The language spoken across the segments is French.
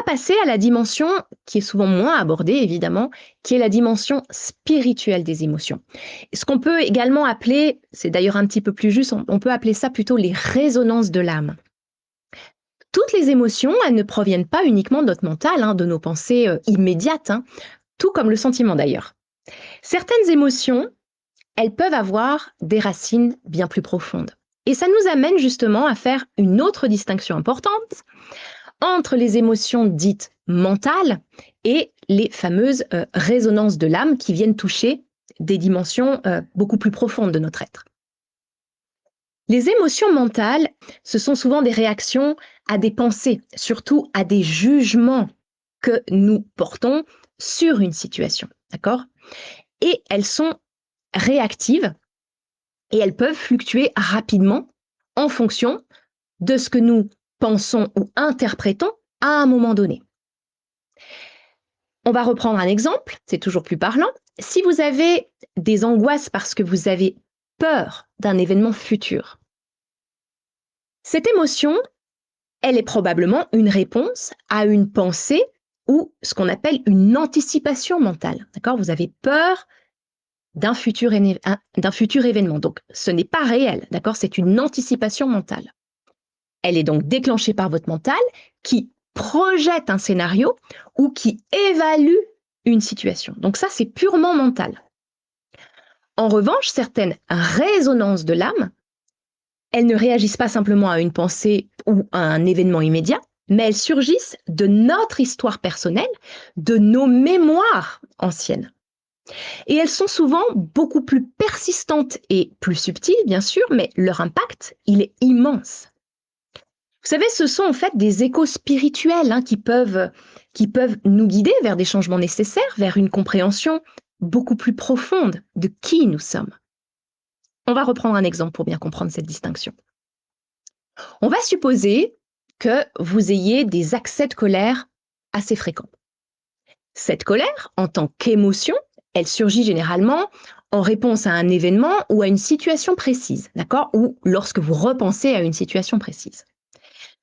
passer à la dimension qui est souvent moins abordée, évidemment, qui est la dimension spirituelle des émotions. Ce qu'on peut également appeler, c'est d'ailleurs un petit peu plus juste, on peut appeler ça plutôt les résonances de l'âme. Toutes les émotions, elles ne proviennent pas uniquement de notre mental, de nos pensées immédiates, tout comme le sentiment d'ailleurs. Certaines émotions, elles peuvent avoir des racines bien plus profondes. Et ça nous amène justement à faire une autre distinction importante entre les émotions dites mentales et les fameuses résonances de l'âme qui viennent toucher des dimensions beaucoup plus profondes de notre être. Les émotions mentales, ce sont souvent des réactions à des pensées, surtout à des jugements que nous portons sur une situation, d'accord? Et elles sont réactives et elles peuvent fluctuer rapidement en fonction de ce que nous pensons ou interprétons à un moment donné. On va reprendre un exemple, c'est toujours plus parlant. Si vous avez des angoisses parce que vous avez peur d'un événement futur, cette émotion, elle est probablement une réponse à une pensée ou ce qu'on appelle une anticipation mentale. D'accord? Vous avez peur d'un futur événement. Donc, ce n'est pas réel. D'accord? C'est une anticipation mentale. Elle est donc déclenchée par votre mental qui projette un scénario ou qui évalue une situation. Donc ça, c'est purement mental. En revanche, certaines résonances de l'âme, elles ne réagissent pas simplement à une pensée ou à un événement immédiat, mais elles surgissent de notre histoire personnelle, de nos mémoires anciennes. Et elles sont souvent beaucoup plus persistantes et plus subtiles, bien sûr, mais leur impact, il est immense. Vous savez, ce sont en fait des échos spirituels qui peuvent nous guider vers des changements nécessaires, vers une compréhension beaucoup plus profonde de qui nous sommes. On va reprendre un exemple pour bien comprendre cette distinction. On va supposer que vous ayez des accès de colère assez fréquents. Cette colère, en tant qu'émotion, elle surgit généralement en réponse à un événement ou à une situation précise, d'accord? Ou lorsque vous repensez à une situation précise.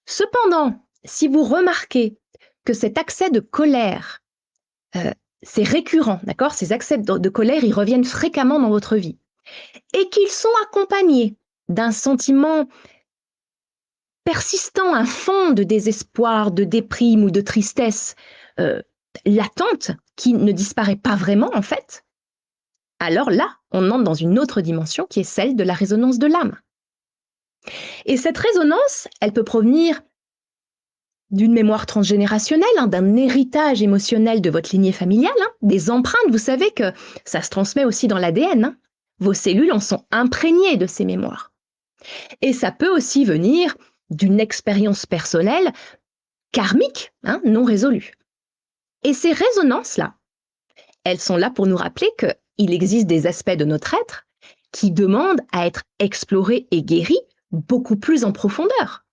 Cependant, si vous remarquez que cet accès de colère, c'est récurrent, d'accord? Ces accès de colère, ils reviennent fréquemment dans votre vie et qu'ils sont accompagnés d'un sentiment persistant, un fond de désespoir, de déprime ou de tristesse latente qui ne disparaît pas vraiment en fait, alors là, on entre dans une autre dimension qui est celle de la résonance de l'âme. Et cette résonance, elle peut provenir d'une mémoire transgénérationnelle, d'un héritage émotionnel de votre lignée familiale, des empreintes, vous savez que ça se transmet aussi dans l'ADN. Vos cellules en sont imprégnées de ces mémoires. Et ça peut aussi venir d'une expérience personnelle karmique, non résolue. Et ces résonances-là, elles sont là pour nous rappeler qu'il existe des aspects de notre être qui demandent à être explorés et guéris beaucoup plus en profondeur.